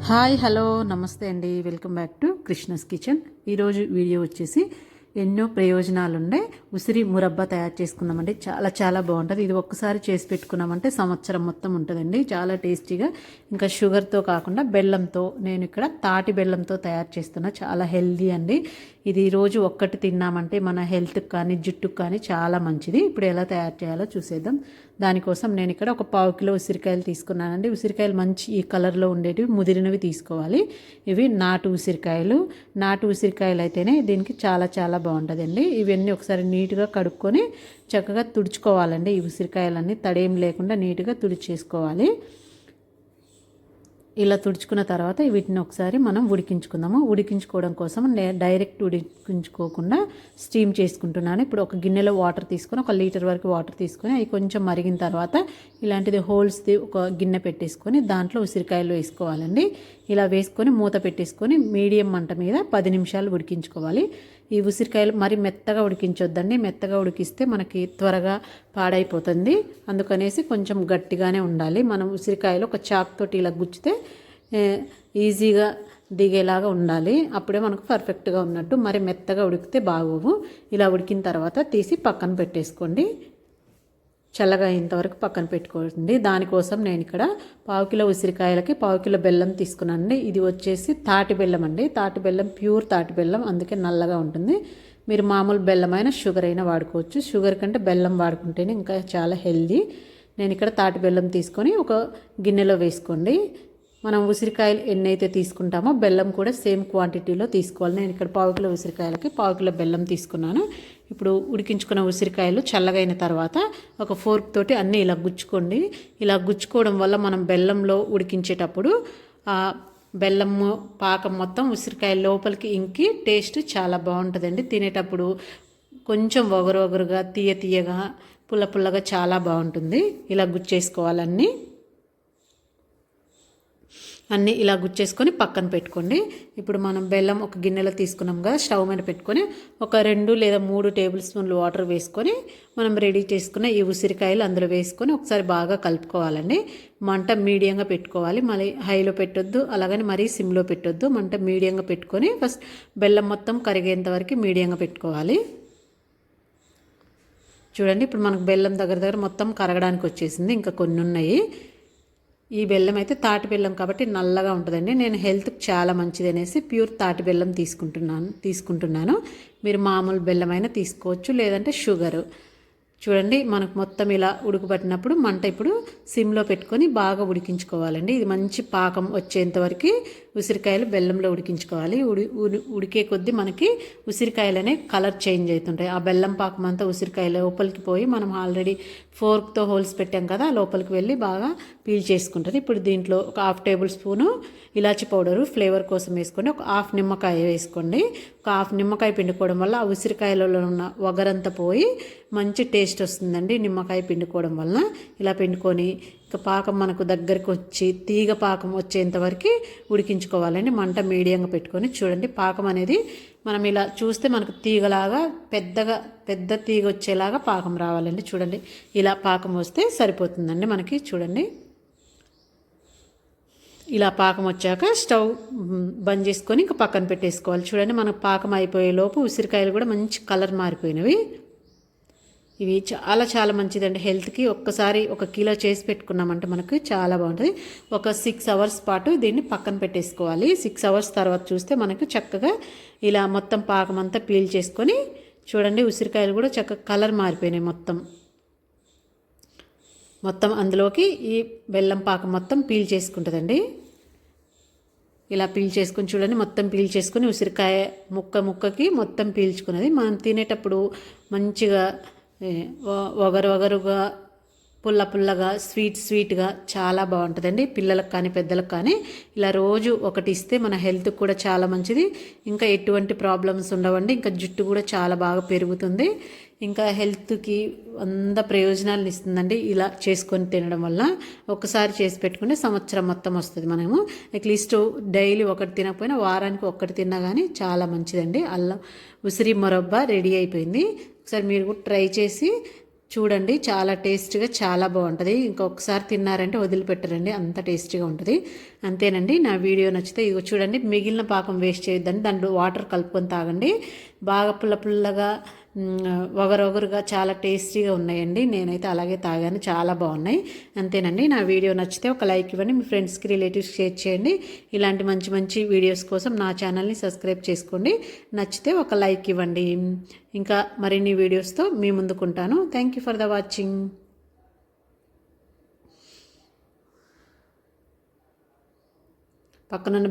Hi hello నమస్తే అండి, welcome back to Krishna's kitchen. ఈరోజు వీడియో వచ్చేసి ఎన్నో ప్రయోజనాలు ఉండే ఉసిరి మురబ్బా తయారు చేసుకుందామండి. చాలా చాలా బాగుంటుంది. ఇది ఒక్కసారి చేసి పెట్టుకున్నామంటే సంవత్సరం మొత్తం ఉంటుందండి. చాలా టేస్టీగా, ఇంకా షుగర్తో కాకుండా బెల్లంతో, నేను ఇక్కడ తాటి బెల్లంతో తయారు చేస్తున్నా. చాలా హెల్దీ అండి. ఇది రోజు ఒక్కటి తిన్నామంటే మన హెల్త్కి కానీ జుట్టుకు కానీ చాలా మంచిది. ఇప్పుడు ఎలా తయారు చేయాలో చూసేద్దాం. దానికోసం నేను ఇక్కడ ఒక 1/2 కిలో ఉసిరికాయలు తీసుకున్నానండి. ఉసిరికాయలు మంచి ఈ కలర్లో ఉండేటివి ముదిరినవి తీసుకోవాలి. ఇవి నాటు ఉసిరికాయలు అయితేనే దీనికి చాలా చాలా బాగుంటుందండి. ఇవన్నీ ఒకసారి నీట్గా కడుక్కొని చక్కగా తుడుచుకోవాలండి. ఈ ఉసిరికాయలన్నీ తడేం లేకుండా నీట్గా తుడిచేసుకోవాలి. ఇలా తుడుచుకున్న తర్వాత వీటిని ఒకసారి మనం ఉడికించుకుందాము. ఉడికించుకోవడం కోసం నేను డైరెక్ట్ ఉడికించుకోకుండా స్టీమ్ చేసుకుంటున్నాను. ఇప్పుడు ఒక గిన్నెలో వాటర్ తీసుకొని 1 లీటర్ వరకు వాటర్ తీసుకొని అవి కొంచెం మరిగిన తర్వాత ఇలాంటిది హోల్స్ది ఒక గిన్నె పెట్టేసుకొని దాంట్లో ఉసిరికాయలు వేసుకోవాలండి. ఇలా వేసుకొని మూత పెట్టేసుకొని మీడియం మంట మీద 10 నిమిషాలు ఉడికించుకోవాలి. ఈ ఉసిరికాయలు మరి మెత్తగా ఉడికించొద్దండి. మెత్తగా ఉడికిస్తే మనకి త్వరగా పాడైపోతుంది. అందుకనేసి కొంచెం గట్టిగానే ఉండాలి. మనం ఉసిరికాయలు ఒక చాక్ తోటి ఇలా గుచ్చితే ఈజీగా దిగేలాగా ఉండాలి. అప్పుడే మనకు పర్ఫెక్ట్గా ఉన్నట్టు. మరి మెత్తగా ఉడికితే బాగోవు. ఇలా ఉడికిన తర్వాత తీసి పక్కన పెట్టేసుకోండి. చల్లగా అయ్యేంతవరకు పక్కన పెట్టుకోండి. దానికోసం నేను ఇక్కడ 1/2 కిలో ఉసిరికాయలకి 1/2 కిలో బెల్లం తీసుకున్నానండి. ఇది వచ్చేసి తాటి బెల్లం అండి. తాటి బెల్లం ప్యూర్ తాటి బెల్లం, అందుకే నల్లగా ఉంటుంది. మీరు మామూలు బెల్లం అయినా షుగర్ అయినా వాడుకోవచ్చు. షుగర్ కంటే బెల్లం వాడుకుంటేనే ఇంకా చాలా హెల్దీ. నేను ఇక్కడ తాటి బెల్లం తీసుకొని ఒక గిన్నెలో వేసుకోండి. మనం ఉసిరికాయలు ఎన్నైతే తీసుకుంటామో బెల్లం కూడా సేమ్ క్వాంటిటీలో తీసుకోవాలి. నేను ఇక్కడ 1/2 కిలో ఉసిరికాయలకి 1/2 కిలో బెల్లం తీసుకున్నాను. ఇప్పుడు ఉడికించుకున్న ఉసిరికాయలు చల్లగైన తర్వాత ఒక ఫోర్క్ తోటి అన్నీ ఇలా గుచ్చుకోండి. ఇలా గుచ్చుకోవడం వల్ల మనం బెల్లంలో ఉడికించేటప్పుడు బెల్లము పాకం మొత్తం ఉసిరికాయ లోపలికి ఇంకి టేస్ట్ చాలా బాగుంటుందండి. తినేటప్పుడు కొంచెం ఒగరుగా తీయగా పుల్లగా చాలా బాగుంటుంది. ఇలా గుచ్చేసుకోవాలన్నీ. అన్నీ ఇలా గుచ్చేసుకొని పక్కన పెట్టుకోండి. ఇప్పుడు మనం బెల్లం ఒక గిన్నెలో తీసుకున్నాం కదా, స్టవ్ మీద పెట్టుకొని ఒక 2 లేదా 3 టేబుల్ స్పూన్లు వాటర్ వేసుకొని మనం రెడీ చేసుకున్న ఈ ఉసిరికాయలు అందులో వేసుకొని ఒకసారి బాగా కలుపుకోవాలండి. మంట మీడియంగా పెట్టుకోవాలి. మళ్ళీ హైలో పెట్టొద్దు, అలాగని మరీ సిమ్లో పెట్టొద్దు. మంట మీడియంగా పెట్టుకొని ఫస్ట్ బెల్లం మొత్తం కరిగేంత వరకు మీడియంగా పెట్టుకోవాలి. చూడండి, ఇప్పుడు మనకు బెల్లం దగ్గర మొత్తం కరగడానికి వచ్చేసింది. ఇంకా కొన్ని ఉన్నాయి. ఈ బెల్లం అయితే తాటి బెల్లం కాబట్టి నల్లగా ఉంటుందండి. నేను హెల్త్కి చాలా మంచిది అనేసి ప్యూర్ తాటి బెల్లం తీసుకుంటున్నాను. మీరు మామూలు బెల్లం అయినా తీసుకోవచ్చు, లేదంటే షుగరు. చూడండి, మనకు మొత్తం ఇలా ఉడకబట్టినప్పుడు మంట ఇప్పుడు సిమ్లో పెట్టుకొని బాగా ఉడికించుకోవాలండి. ఇది మంచి పాకం వచ్చేంతవరకు ఉసిరికాయలు బెల్లంలో ఉడికించుకోవాలి. ఉడికే కొద్దీ మనకి ఉసిరికాయలనే కలర్ చేంజ్ అవుతుంటాయి. ఆ బెల్లం పాకం అంతా ఉసిరికాయ లోపలికి పోయి మనం ఆల్రెడీ ఫోర్క్తో హోల్స్ పెట్టాం కదా, లోపలికి వెళ్ళి బాగా పీల్ చేసుకుంటుంది. ఇప్పుడు దీంట్లో ఒక 1/2 టేబుల్ స్పూను ఇలాచి పౌడరు ఫ్లేవర్ కోసం వేసుకోండి. ఒక 1/2 నిమ్మకాయ వేసుకోండి. ఒక 1/2 నిమ్మకాయ పిండుకోవడం వల్ల ఆ ఉసిరికాయలలో ఉన్న వగరంతా పోయి మంచి టేస్ట్ వస్తుందండి. నిమ్మకాయ పిండుకోవడం వల్ల ఇలా పిండుకొని ఇక పాకం మనకు దగ్గరికి వచ్చి తీగ పాకం వచ్చేంతవరకు ఉడికించుకోవాలండి. మంట మీడియంగా పెట్టుకొని చూడండి, పాకం అనేది మనం ఇలా చూస్తే మనకు తీగలాగా పెద్ద తీగ వచ్చేలాగా పాకం రావాలండి. చూడండి, ఇలా పాకం వస్తే సరిపోతుందండి మనకి. చూడండి, ఇలా పాకం వచ్చాక స్టవ్ బంద్ చేసుకొని ఇంకా పక్కన పెట్టేసుకోవాలి. చూడండి, మనకు పాకం అయిపోయే లోపు ఉసిరికాయలు కూడా మంచి కలర్ మారిపోయినవి. ఇవి చాలా చాలా మంచిదండి హెల్త్కి. ఒక్కసారి 1 కిలో చేసి పెట్టుకున్నామంటే మనకు చాలా బాగుంటుంది. ఒక 6 అవర్స్ పాటు దీన్ని పక్కన పెట్టేసుకోవాలి. 6 అవర్స్ తర్వాత చూస్తే మనకు చక్కగా ఇలా మొత్తం పాకం అంతా పీల్ చేసుకొని చూడండి, ఉసిరికాయలు కూడా చక్కగా కలర్ మారిపోయినాయి. మొత్తం అందులోకి ఈ బెల్లం పాకం మొత్తం పీల్ చేసుకుంటుందండి. ఇలా పీల్ చేసుకొని చూడండి, మొత్తం పీల్ చేసుకొని ఉసిరికాయ ముక్కకి మొత్తం పీల్చుకున్నది. మనం తినేటప్పుడు మంచిగా ఒగరుగా పుల్లగా స్వీట్గా చాలా బాగుంటుందండి. పిల్లలకు కానీ పెద్దలకు కానీ ఇలా రోజు ఒకటి ఇస్తే మన హెల్త్కి కూడా చాలా మంచిది. ఇంకా ఎటువంటి ప్రాబ్లమ్స్ ఉండవండి. ఇంకా జుట్టు కూడా చాలా బాగా పెరుగుతుంది. ఇంకా హెల్త్కి ప్రయోజనాలను ఇస్తుందండి ఇలా చేసుకొని తినడం వల్ల. ఒకసారి చేసి పెట్టుకుంటే సంవత్సరం మొత్తం వస్తుంది. మనము అట్లీస్ట్ డైలీ ఒకటి తినకపోయినా వారానికి ఒక్కటి తిన్నా కానీ చాలా మంచిదండి. అల్లం ఉసిరి మురబ్బా రెడీ అయిపోయింది. ఒకసారి మీరు కూడా ట్రై చేసి చూడండి చాలా టేస్ట్గా చాలా బాగుంటుంది. ఇంకొకసారి తిన్నారంటే వదిలిపెట్టరండి, అంత టేస్టీగా ఉంటుంది. అంతేనండి. నా వీడియో నచ్చితే ఇగో చూడండి, మిగిలిన పాకం వేస్ట్ చేయొద్దండి, దాంట్లో వాటర్ కలుపుకొని తాగండి. బాగా పుల్ల పుల్లగా ఒగరొగరుగా చాలా టేస్టీగా ఉన్నాయండి. నేనైతే అలాగే తాగాను, చాలా బాగున్నాయి. అంతేనండి. నా వీడియో నచ్చితే ఒక లైక్ ఇవ్వండి, మీ ఫ్రెండ్స్కి రిలేటివ్స్ షేర్ చేయండి. ఇలాంటి మంచి మంచి వీడియోస్ కోసం నా ఛానల్ని సబ్స్క్రైబ్ చేసుకోండి. నచ్చితే ఒక లైక్ ఇవ్వండి. ఇంకా మరిన్ని వీడియోస్తో మీ ముందుకుంటాను. Thank you for the watching. పక్కనున్న